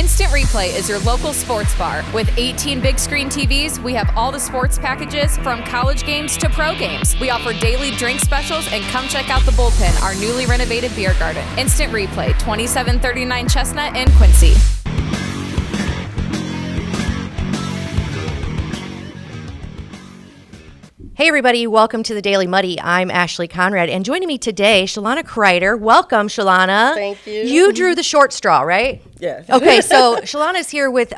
Instant Replay is your local sports bar. With 18 big screen TVs, we have all the sports packages from college games to pro games. We offer daily drink specials, and come check out the Bullpen, our newly renovated beer garden. Instant Replay, 2739 Chestnut in Quincy. Hey everybody, welcome to the Daily Muddy. I'm Ashley Conrad, and joining me today, Shalana Kreider. Welcome, Shalana. Thank you. You drew the short straw, right? Yes. Okay, so Shalana's here with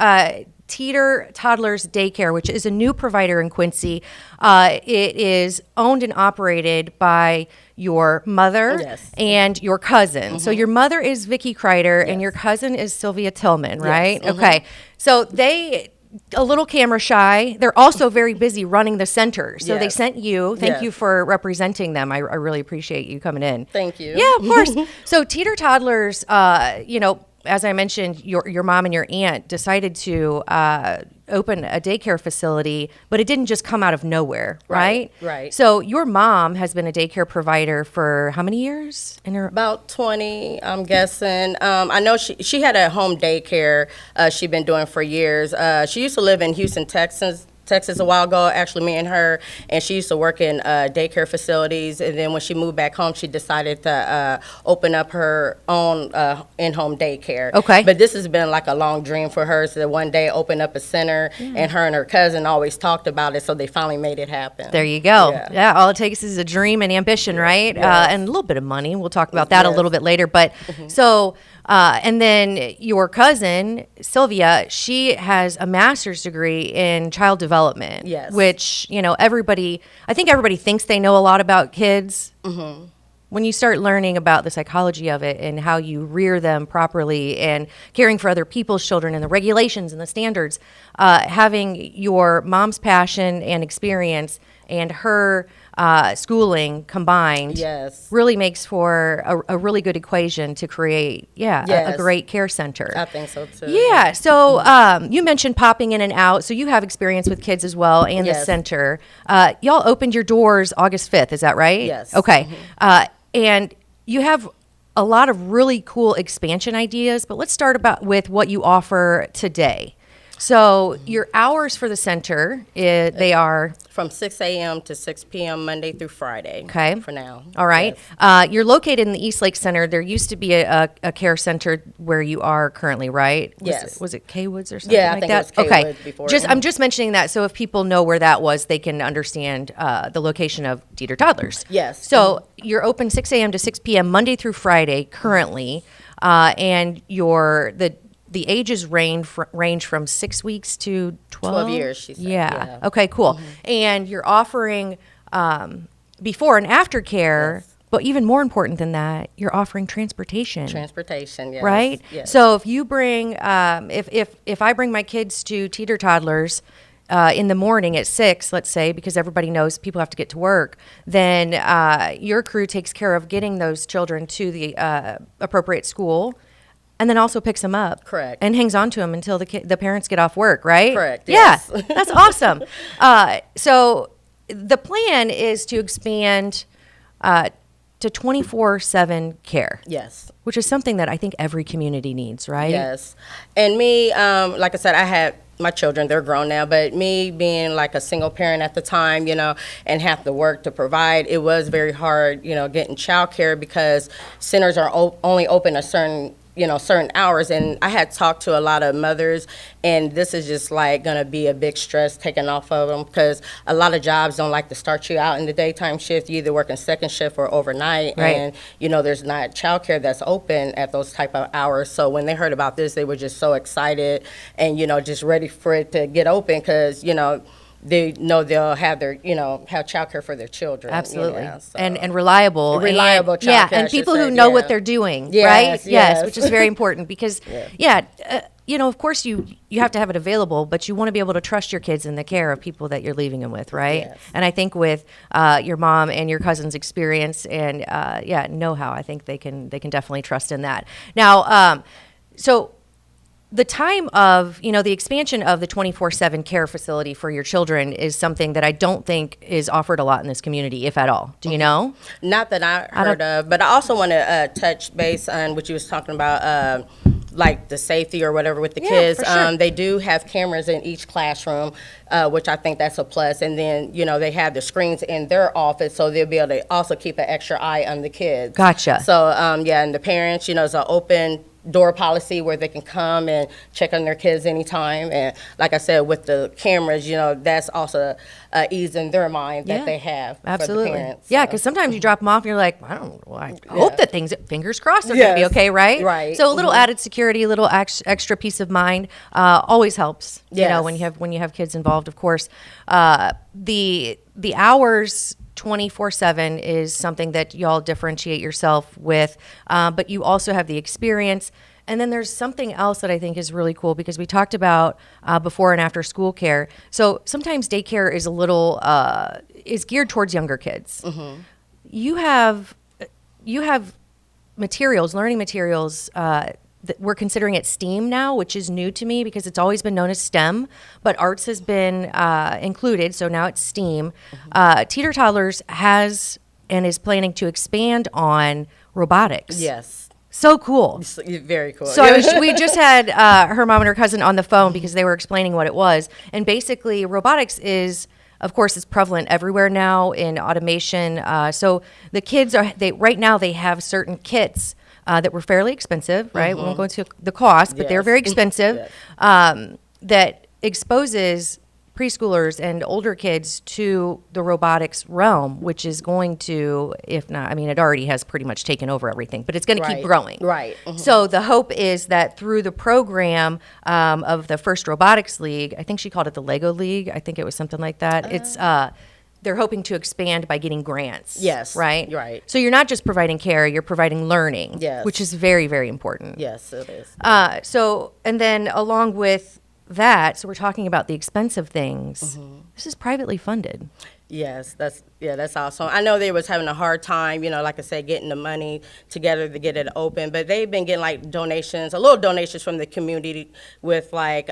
Teeter Toddlers Daycare, which is a new provider in Quincy. It is owned and operated by your mother and your cousin. So your mother is Vicki Kreider and your cousin is Sylvia Tillman, right? Yes. Okay, so they... a little camera shy. They're also very busy running the center. So they sent you. Thank you for representing them. I really appreciate you coming in. Thank you. Yeah, of course. So Teeter Toddlers, as I mentioned, your mom and your aunt decided to open a daycare facility, but it didn't just come out of nowhere, right? Right. So your mom has been a daycare provider for how many years? About 20, I'm guessing. I know she had a home daycare she'd been doing for years. She used to live in Houston, Texas a while ago, actually, me and her, and she used to work in daycare facilities, and then when she moved back home, she decided to open up her own in-home daycare. Okay. But this has been like a long dream for her, so that one day open up a center, and her cousin always talked about it, so they finally made it happen. There you go. Yeah, all it takes is a dream and ambition, right? And a little bit of money. We'll talk about that a little bit later. But so... and then your cousin, Sylvia, she has a master's degree in child development. Yes. Which, I think everybody thinks they know a lot about kids. Mm-hmm. When you start learning about the psychology of it and how you rear them properly and caring for other people's children and the regulations and the standards, having your mom's passion and experience and her schooling combined really makes for a really good equation to create, a great care center. I think so, too. Yeah. So you mentioned popping in and out. So you have experience with kids as well and the center. Y'all opened your doors August 5th. Is that right? Yes. Okay. And you have a lot of really cool expansion ideas, but let's start with what you offer today. So your hours for the center, they are... from 6 a.m. to 6 p.m. Monday through Friday. Okay. For now. All right. Yes. You're located in the East Lake Center. There used to be a care center where you are currently, right? Was it K-Woods or something like that? Yeah, I think it was K-Woods before. I'm just mentioning that so if people know where that was, they can understand the location of Teeter Toddlers. Yes. So you're open 6 a.m. to 6 p.m. Monday through Friday currently, and the ages range from 6 weeks to 12 years, she said. Yeah. Okay, cool. Mm-hmm. And you're offering before and after care, but even more important than that, you're offering transportation. Transportation, yes. Right? Yes. So if you bring, if I bring my kids to Teeter Toddlers in the morning at 6, let's say, because everybody knows people have to get to work, then your crew takes care of getting those children to the appropriate school. And then also picks them up. Correct. And hangs on to them until the parents get off work, right? Correct, yes. Yeah, that's awesome. So the plan is to expand to 24/7 care. Yes. Which is something that I think every community needs, right? Yes. And me, like I said, I had my children, they're grown now, but me being like a single parent at the time, and have to work to provide, it was very hard, getting childcare because centers are only open a certain hours, and I had talked to a lot of mothers, and this is just like going to be a big stress taken off of them because a lot of jobs don't like to start you out in the daytime shift. You either work in second shift or overnight, and there's not childcare that's open at those type of hours. So when they heard about this, they were just so excited and just ready for it to get open because they know they'll have their, have childcare for their children. Absolutely. So. And reliable. Reliable childcare. Yeah, and people who know what they're doing, right? Yes, which is very important because, of course you have to have it available, but you want to be able to trust your kids in the care of people that you're leaving them with, right? Yes. And I think with your mom and your cousin's experience and, know-how, I think they can definitely trust in that. Now, so... the time of, the expansion of the 24/7 care facility for your children is something that I don't think is offered a lot in this community, if at all. Do you know? Not that I heard of, but I also want to touch base on what you was talking about like the safety or whatever with the Yeah, kids. for sure. They do have cameras in each classroom, which I think that's a plus. And then, they have the screens in their office, so they'll be able to also keep an extra eye on the kids. Gotcha. So, and the parents, it's an open door policy where they can come and check on their kids anytime. And like I said, with the cameras, that's also ease in their mind that they have Absolutely. for the parents. Yeah, so. because sometimes you drop them off and you're like, I don't know, I hope that fingers crossed, they're going to be okay, right? Right. So a little added security, a little extra peace of mind always helps, Yes. when you have kids involved, of course. The hours 24/7 is something that y'all differentiate yourself with, but you also have the experience. And then there's something else that I think is really cool because we talked about before and after school care. So sometimes daycare is a little is geared towards younger kids. Mm-hmm. You have materials, learning materials. We're considering it STEAM now, which is new to me because it's always been known as STEM, but arts has been included, so now it's STEAM. Teeter Toddlers has and is planning to expand on robotics. Yes. So cool. Very cool. So we just had her mom and her cousin on the phone because they were explaining what it was. And basically, robotics is, of course, it's prevalent everywhere now in automation. So the kids right now they have certain kits that were fairly expensive, right? We won't go into the cost, but they're very expensive. That exposes preschoolers and older kids to the robotics realm, which is going to, if not, I mean, it already has pretty much taken over everything, but it's going to keep growing. Right. So the hope is that through the program of the First Robotics League, I think she called it the Lego League. I think it was something like that. It's they're hoping to expand by getting grants. Yes. Right? Right. So you're not just providing care, you're providing learning. Yes. Which is very, very important. Yes, it is. And then along with that, so we're talking about the expensive things. This is privately funded. Yes, that's awesome. I know they was having a hard time, like I said, getting the money together to get it open, but they've been getting like little donations from the community with like,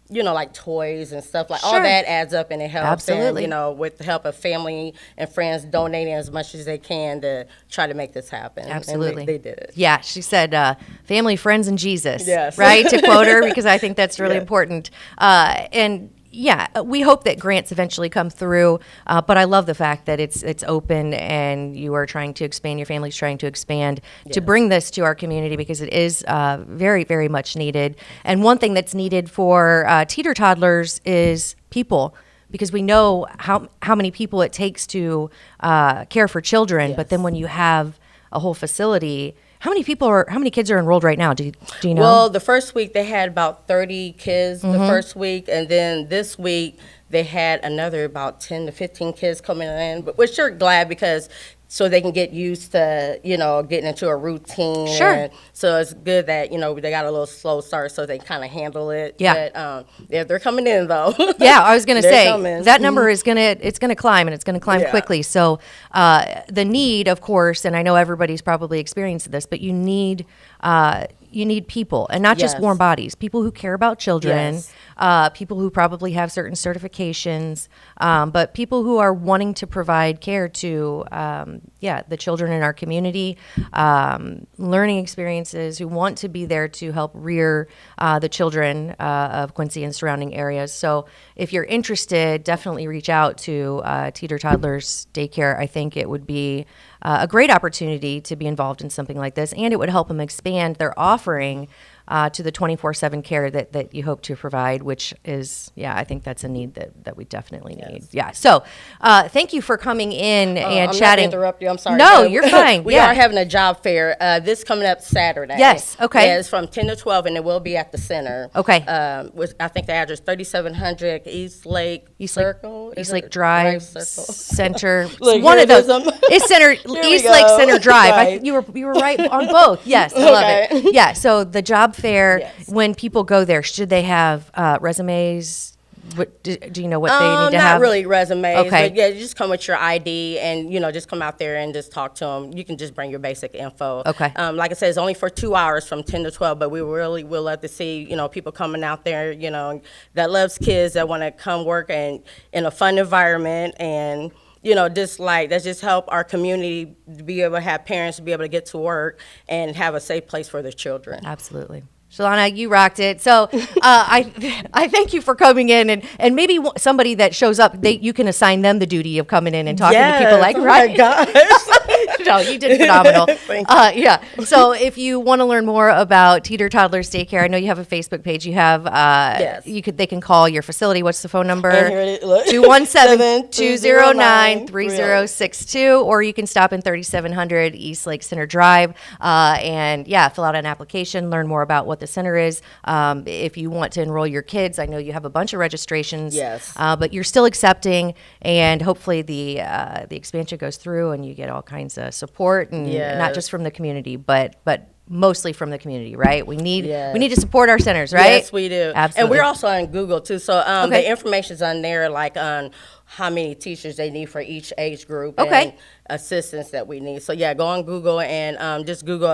like toys and stuff like all Sure. that adds up and it helps. Absolutely. And, with the help of family and friends donating as much as they can to try to make this happen. Absolutely. And they did it. Yeah, she said, family, friends, and Jesus. Yes. Right, to quote her, because I think that's really important. And yeah, we hope that grants eventually come through, but I love the fact that it's open and you are trying to expand, your family's trying to expand to bring this to our community because it is very, very much needed. And one thing that's needed for teeter toddlers is people, because we know how many people it takes to care for children, but then when you have a whole facility, how many kids are enrolled right now? Do you know? Well, the first week they had about 30 kids the first week, and then this week they had another about 10 to 15 kids coming in, but which we're glad because so they can get used to, getting into a routine. Sure. And so it's good that, they got a little slow start so they kind of handle it. Yeah. But, they're coming in though. Yeah, I was going to They're say coming. that number is going to climb, and it's going to climb Yeah. quickly. So the need, of course, and I know everybody's probably experienced this, but you need people, and not just Yes. warm bodies, people who care about children, Yes. people who probably have certain certifications, but people who are wanting to provide care to, the children in our community, learning experiences, who want to be there to help rear the children of Quincy and surrounding areas. So if you're interested, definitely reach out to Teeter Toddlers Daycare. I think it would be a great opportunity to be involved in something like this, and it would help them expand their offering to the 24/7 care that you hope to provide, which is, I think that's a need that we definitely need. Yeah. So thank you for coming in and I'm not chatting. to interrupt you. I'm sorry. No, but you're fine. We Yeah. are having a job fair this coming up Saturday. Yes, okay. Yeah, it's from 10 to 12, and it will be at the center. Okay. I think the address 3700 East Lake Circle. East Is Lake it? Drive Circle. Center. Look, One here of it those. is. It's Center we East Lake go. Center Drive. Right. You were right on both. Yes, I love it. Yeah. So the job fair. Yes. When people go there, should they have resumes? Do you know what they need to not have? really resumes. Okay. But yeah, you just come with your ID and, just come out there and just talk to them. You can just bring your basic info. Okay. Like I said, it's only for 2 hours from 10 to 12, but we really will love to see, people coming out there, that loves kids, that want to come work in a fun environment and, that's just help our community to be able to have parents to be able to get to work and have a safe place for their children. Absolutely. Shalana, you rocked it. So I thank you for coming in, and maybe somebody that shows up, you can assign them the duty of coming in and talking to people like, right? My gosh. No, you did phenomenal. Thank you. Yeah. So if you want to learn more about Teeter Toddlers Daycare, I know you have a Facebook page. You have, yes. They can call your facility. What's the phone number? 217-209-3062, or you can stop in 3700 East Lake Center Drive, and fill out an application, learn more about what the center is. If you want to enroll your kids, I know you have a bunch of registrations. Yes. But you're still accepting, and hopefully the expansion goes through and you get all kinds of support, and not just from the community, but mostly from the community, right? We need to support our centers, right? Yes, we do. Absolutely. And we're also on Google too. So the information's on there, like on how many teachers they need for each age group and assistance that we need. So go on Google and just Google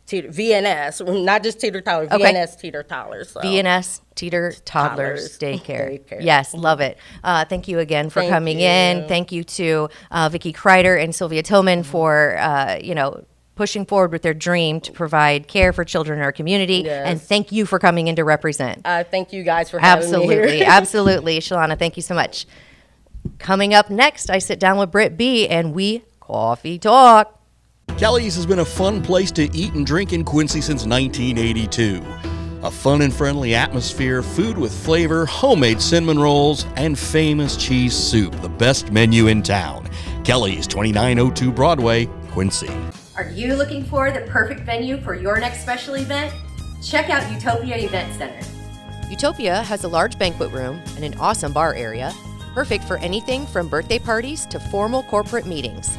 VNS, not just Teeter Toddlers, VNS Teeter Toddlers. So. VNS Teeter Toddlers Daycare. Yes, love it. Thank you again for coming in. Thank you to Vicki Kreider and Sylvia Tillman for pushing forward with their dream to provide care for children in our community. Yes. And thank you for coming in to represent. Thank you guys for having me here. Absolutely. Shalana, thank you so much. Coming up next, I sit down with Britt B. and we coffee talk. Kelly's has been a fun place to eat and drink in Quincy since 1982. A fun and friendly atmosphere, food with flavor, homemade cinnamon rolls, and famous cheese soup, the best menu in town. Kelly's, 2902 Broadway, Quincy. Are you looking for the perfect venue for your next special event? Check out Utopia Event Center. Utopia has a large banquet room and an awesome bar area, perfect for anything from birthday parties to formal corporate meetings.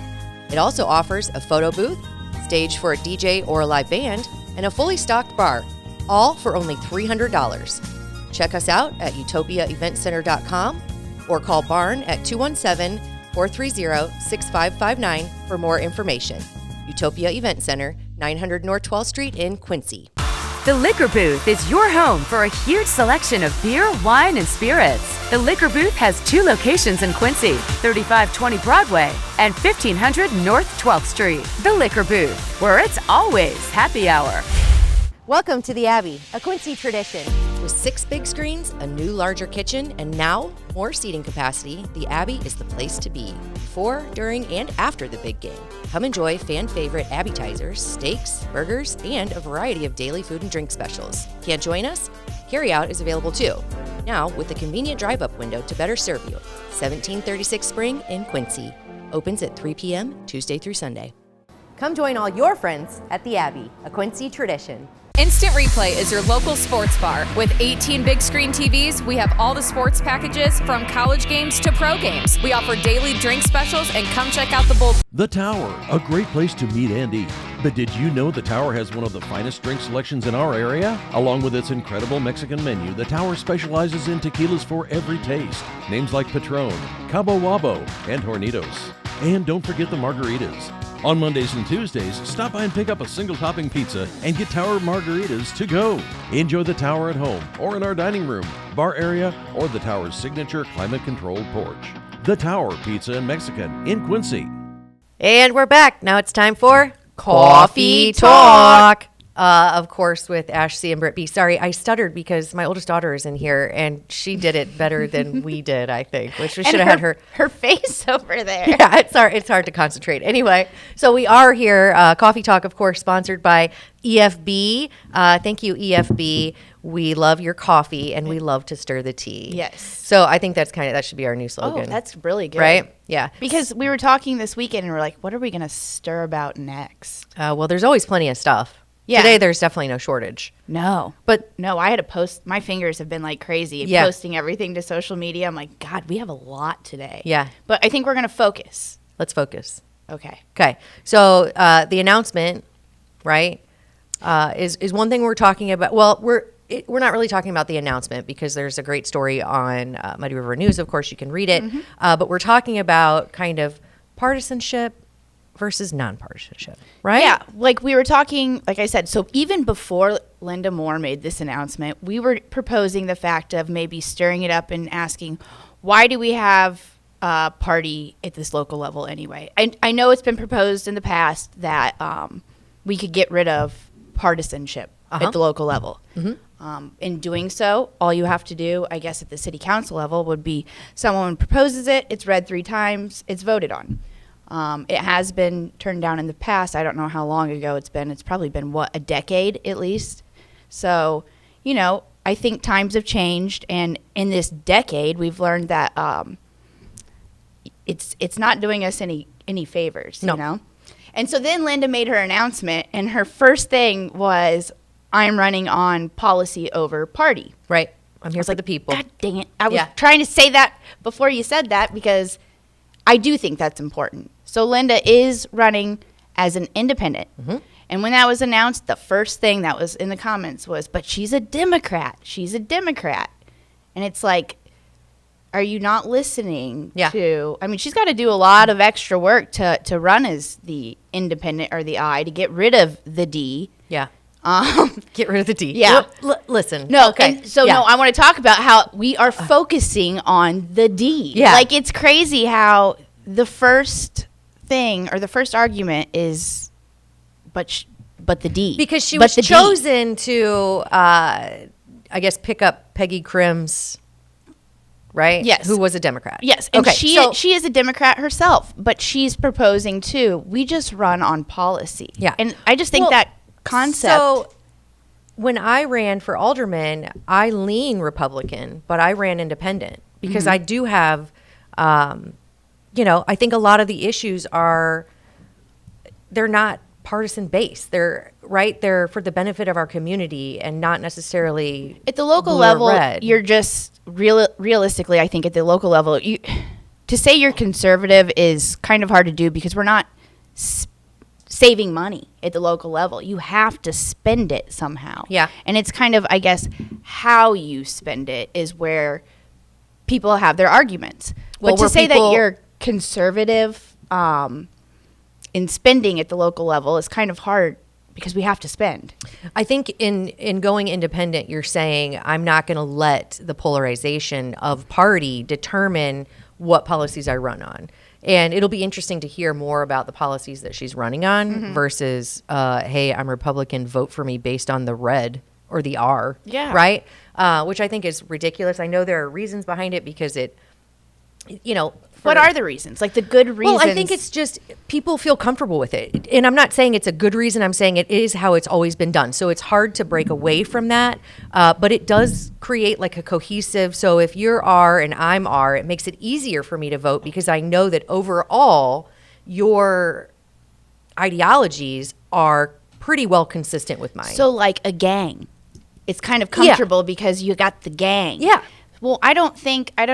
It also offers a photo booth, stage for a DJ or a live band, and a fully stocked bar, all for only $300. Check us out at utopiaeventcenter.com or call Barn at 217-430-6559 for more information. Utopia Event Center, 900 North 12th Street in Quincy. The Liquor Booth is your home for a huge selection of beer, wine, and spirits. The Liquor Booth has 2 locations in Quincy, 3520 Broadway and 1500 North 12th Street. The Liquor Booth, where it's always happy hour. Welcome to the Abbey, a Quincy tradition. With 6 big screens, a new larger kitchen, and now more seating capacity, the Abbey is the place to be before, during, and after the big game. Come enjoy fan favorite appetizers, steaks, burgers, and a variety of daily food and drink specials. Can't join us? Carryout is available too. Now with a convenient drive-up window to better serve you. 1736 Spring in Quincy. Opens at 3 p.m. Tuesday through Sunday. Come join all your friends at the Abbey, a Quincy tradition. Instant Replay is your local sports bar. With 18 big screen TVs, we have all the sports packages from college games to pro games. We offer daily drink specials, and come check out the bullpen. The Tower, a great place to meet and eat. But did you know the Tower has one of the finest drink selections in our area? Along with its incredible Mexican menu, the Tower specializes in tequilas for every taste. Names like Patron, Cabo Wabo, and Hornitos. And don't forget the margaritas. On Mondays and Tuesdays, stop by and pick up a single topping pizza and get Tower margaritas to go. Enjoy the Tower at home or in our dining room, bar area, or the Tower's signature climate-controlled porch. The Tower Pizza and Mexican in Quincy. And we're back. Now it's time for Coffee Talk. Of course, with Ash C. and Britt B. Sorry, I stuttered because my oldest daughter is in here, and she did it better than we did, I think, which we should have had her face over there. Yeah, it's hard to concentrate. Anyway, so we are here. Coffee Talk, of course, sponsored by EFB. Thank you, EFB. We love your coffee, and we love to stir the tea. Yes. So I think that should be our new slogan. Oh, that's really good. Right? Yeah. Because we were talking this weekend, and we're like, what are we going to stir about next? Well, there's always plenty of stuff. Yeah. Today, there's definitely no shortage. No. But no, I had to post. My fingers have been like crazy posting everything to social media. I'm like, God, we have a lot today. Yeah. But I think we're going to focus. Let's focus. Okay. So the announcement, right, is one thing we're talking about. Well, we're not really talking about the announcement because there's a great story on Muddy River News. Of course, you can read it. Mm-hmm. But we're talking about kind of partisanship versus nonpartisanship, right? Yeah, like we were talking, like I said, so even before Linda Moore made this announcement, we were proposing the fact of maybe stirring it up and asking, why do we have party at this local level anyway. I know it's been proposed in the past that we could get rid of partisanship at the local level. In doing so, all you have to do, I guess, at the city council level would be someone proposes it, it's read 3 times, it's voted on. It has been turned down in the past. I don't know how long ago it's been. It's probably been, a decade at least. So, I think times have changed, and in this decade, we've learned that it's not doing us any favors, you know? And so then Linda made her announcement, and her first thing was, I'm running on policy over party. Right. I'm here for the people. God dang it. I was trying to say that before you said that because I do think that's important. So Linda is running as an independent. And when that was announced, the first thing that was in the comments was, but she's a Democrat. She's a Democrat. And it's like, are you not listening to, I mean, she's got to do a lot of extra work to run as the independent or the I, to get rid of the D. Yeah. Get rid of the D. Yeah. Listen. No. Okay. And so, no, I want to talk about how we are focusing on the D. Yeah. Like, it's crazy how the first thing or the first argument is, but the D. Because she was chosen to, I guess, pick up Peggy Crim's, right? Yes. Who was a Democrat. Yes. And she is a Democrat herself, but she's proposing too, we just run on policy. Yeah. And I just think that concept. So when I ran for alderman, I lean Republican, but I ran independent because I do have, I think a lot of the issues they're not partisan based. They're for the benefit of our community and not necessarily at the local level. You're just realistically, I think at the local level, to say you're conservative is kind of hard to do because we're not saving money at the local level. You have to spend it somehow. Yeah. And it's kind of, I guess, how you spend it is where people have their arguments. But to say that you're conservative in spending at the local level is kind of hard because we have to spend. I think in going independent, you're saying I'm not going to let the polarization of party determine what policies I run on. And it'll be interesting to hear more about the policies that she's running on versus, hey, I'm Republican, vote for me based on the red or the R. Yeah. Right? Which I think is ridiculous. I know there are reasons behind it because it, what are the reasons? Like the good reasons? Well, I think it's just people feel comfortable with it. And I'm not saying it's a good reason. I'm saying it is how it's always been done. So it's hard to break away from that. But it does create like a cohesive. So if you're R and I'm R, it makes it easier for me to vote because I know that overall your ideologies are pretty well consistent with mine. So like a gang. It's kind of comfortable because you got the gang. Yeah. Well, I don't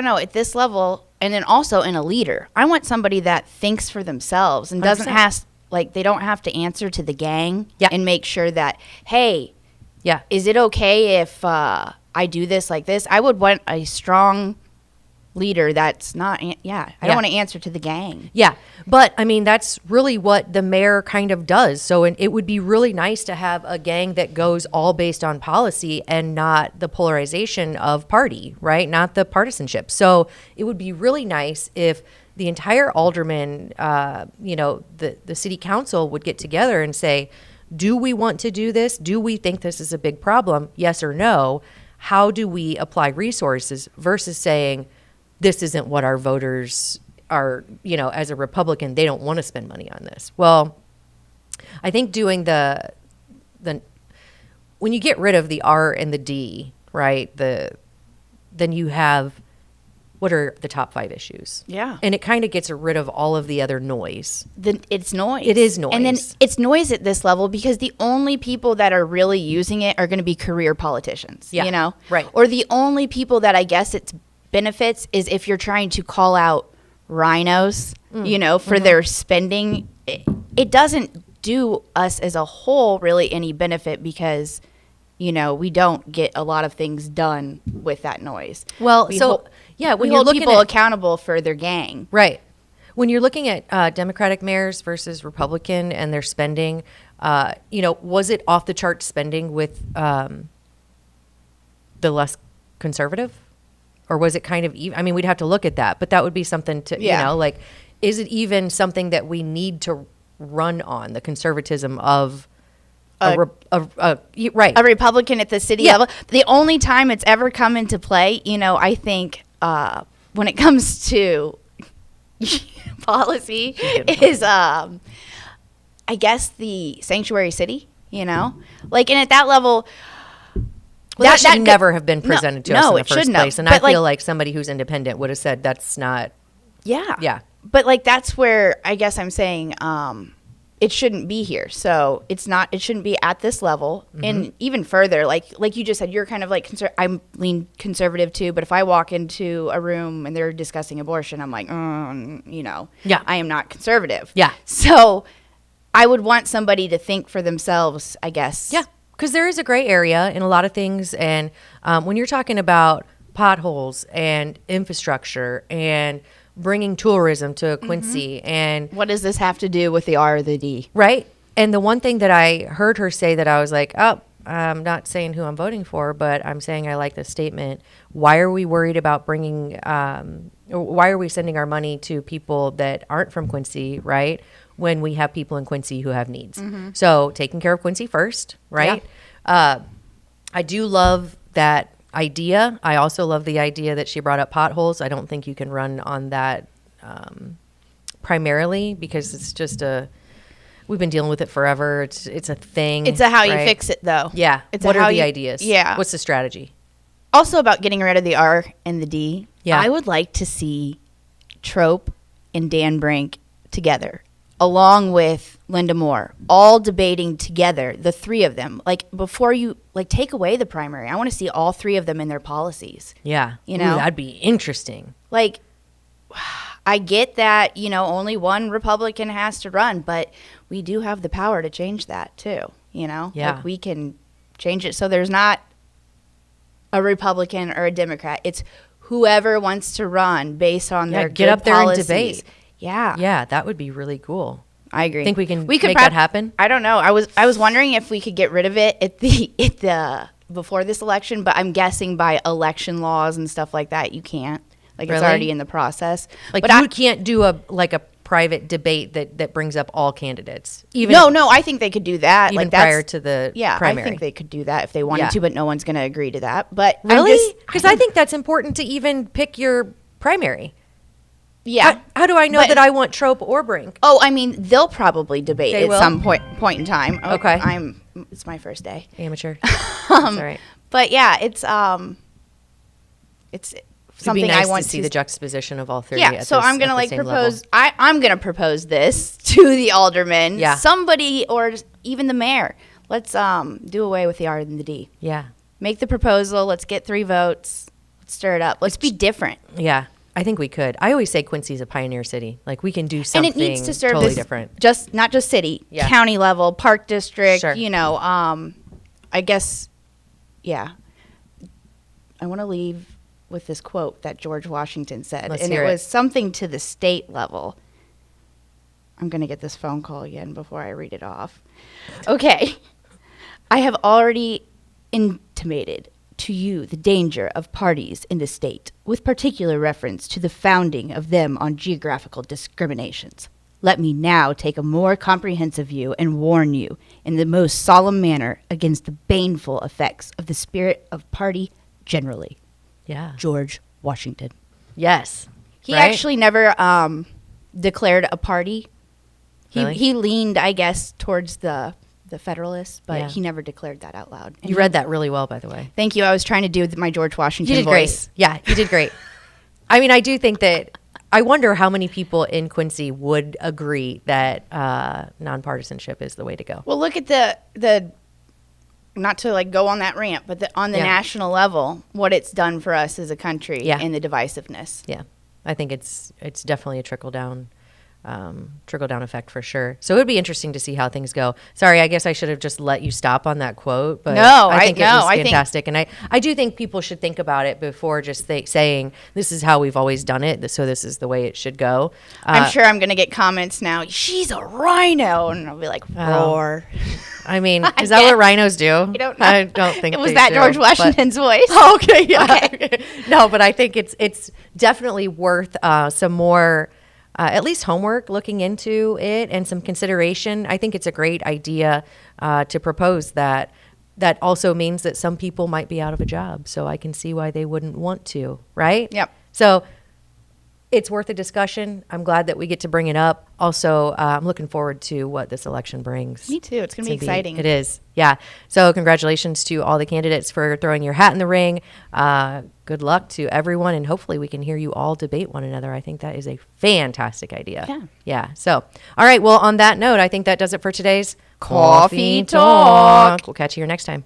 know, at this level, and then also in a leader, I want somebody that thinks for themselves and doesn't 100%. they don't have to answer to the gang Yeah. and make sure that, hey, is it okay if I do this like this? I would want a strong leader that's not, I don't want to answer to the gang. Yeah. But I mean, that's really what the mayor kind of does. So it would be really nice to have a gang that goes all based on policy and not the polarization of party, right? Not the partisanship. So it would be really nice if the entire alderman, the city council would get together and say, do we want to do this? Do we think this is a big problem? Yes or no? How do we apply resources versus saying, this isn't what our voters are, as a Republican, they don't want to spend money on this. Well, I think doing when you get rid of the R and the D, right, then you have, what are the top 5 issues? Yeah. And it kind of gets rid of all of the other noise. It's noise. It is noise. And then it's noise at this level because the only people that are really using it are going to be career politicians, Right. Or the only people that I guess it's benefits is if you're trying to call out rhinos, for their spending. It doesn't do us as a whole really any benefit because, we don't get a lot of things done with that noise. Well, when we you're hold looking people accountable for their gang. Right. When you're looking at Democratic mayors versus Republican and their spending, was it off the chart spending with the less conservative? Or was it kind of even? I mean, we'd have to look at that, but that would be something to, you know, like, is it even something that we need to run on, the conservatism of a Republican at the city level? The only time it's ever come into play, you know, I think when it comes to policy is, I guess, the sanctuary city, you know? Like, and at that level... Well, that should never have been presented to us in the first place. And but I feel like somebody who's independent would have said that's not... Yeah. Yeah. But, like, that's where I guess I'm saying it shouldn't be here. So it shouldn't be at this level. And even further, like you just said, you're kind of like, I'm lean conservative too. But if I walk into a room and they're discussing abortion, I'm like, you know, I am not conservative. Yeah. So I would want somebody to think for themselves, I guess. Yeah. Because there is a gray area in a lot of things. And when you're talking about potholes and infrastructure and bringing tourism to Quincy and... What does this have to do with the R or the D? Right. And the one thing that I heard her say that I was like, I'm not saying who I'm voting for, but I'm saying I like this statement. Why are we worried about bringing... why are we sending our money to people that aren't from Quincy, right? When we have people in Quincy who have needs. So taking care of Quincy first, right? Yeah. I do love that idea. I also love the idea that she brought up potholes. I don't think you can run on that primarily because it's just we've been dealing with it forever. It's a thing. It's how you fix it though. Yeah. What are the ideas? Yeah. What's the strategy? Also about getting rid of the R and the D. Yeah. I would like to see Trope and Dan Brink together, along with Linda Moore, all debating together, the three of them. Like, before you, like, take away the primary, I want to see all three of them in their policies. Yeah. You know? Ooh, that'd be interesting. Like, I get that, you know, only one Republican has to run, but we do have the power to change that, too, you know? Yeah. Like, we can change it so there's not a Republican or a Democrat. It's whoever wants to run based on their get good up there policies. and debate. Yeah. Yeah, that would be really cool. I agree. Think we can make that happen? I don't know. I was wondering if we could get rid of it at the before this election, but I'm guessing by election laws and stuff like that, you can't. Like, Really? it's already in the process. Like, but you can't do a private debate that brings up all candidates. No, I think they could do that. Even like, that's, prior to the primary. I think they could do that if they wanted Yeah. to, but no one's going to agree to that. But Really? Because I think that's important to even pick your primary. Yeah. How do I know that I want Trope or Brink? Oh, I mean, they'll probably debate They at will? some point in time. Oh, Okay. It's my first day. Amateur. That's all right. But yeah, it's It'd be something nice I want to see the juxtaposition of all three. Yeah, at so this- I'm gonna at the like same propose. level. I'm gonna propose this to the aldermen. Yeah. Somebody or even the mayor. Let's do away with the R and the D. Yeah. Make the proposal. Let's get 3 votes. Let's stir it up. Let's be different. Yeah. I think we could. I always say Quincy's a pioneer city. Like, we can do something And it needs to serve totally this different. not just city, Yeah. county level, park district. Sure. You know, I guess, yeah. I want to leave with this quote that George Washington said, Let's and hear it it. was something to the state level. I'm going to get this phone call again before I read it off. Okay. I have already intimated to you the danger of parties in the state, with particular reference to the founding of them on geographical discriminations. Let me now take a more comprehensive view and warn you in the most solemn manner against the baneful effects of the spirit of party generally. Yeah. George Washington. Yes. He Right? actually never declared a party. Really? He leaned, I guess, towards the Federalists, but Yeah. he never declared that out loud. And You read that really well, by the way. Thank you. I was trying to do my George Washington You did voice. great. Yeah, you did great. I mean, I do think that, I wonder how many people in Quincy would agree that nonpartisanship is the way to go. Well, look at the not to like go on that rant, but on the Yeah. national level, what it's done for us as a country Yeah. and the divisiveness. Yeah, I think it's definitely a trickle down trickle down effect for sure. So it would be interesting to see how things go. Sorry, I guess I should have just let you stop on that quote, but No, I think it was I think- fantastic. And I do think people should think about it before just saying this is how we've always done it, so this is the way it should go. I'm sure I'm going to get comments now. She's a rhino, and I'll be like, roar. I mean, is that what rhinos do? I don't know. I don't think It was they that do, George but- Washington's voice. Oh, okay, yeah. No, but I think it's definitely worth some more, at least homework, looking into it and some consideration. I think it's a great idea to propose that. That also means that some people might be out of a job, so I can see why they wouldn't want to, right? Yep. So it's worth a discussion. I'm glad that we get to bring it up. Also, I'm looking forward to what this election brings. Me too. It's going to be exciting. It is. Yeah. So congratulations to all the candidates for throwing your hat in the ring. Good luck to everyone. And hopefully we can hear you all debate one another. I think that is a fantastic idea. Yeah. Yeah. So, all right. Well, on that note, I think that does it for today's Coffee Talk. We'll catch you here next time.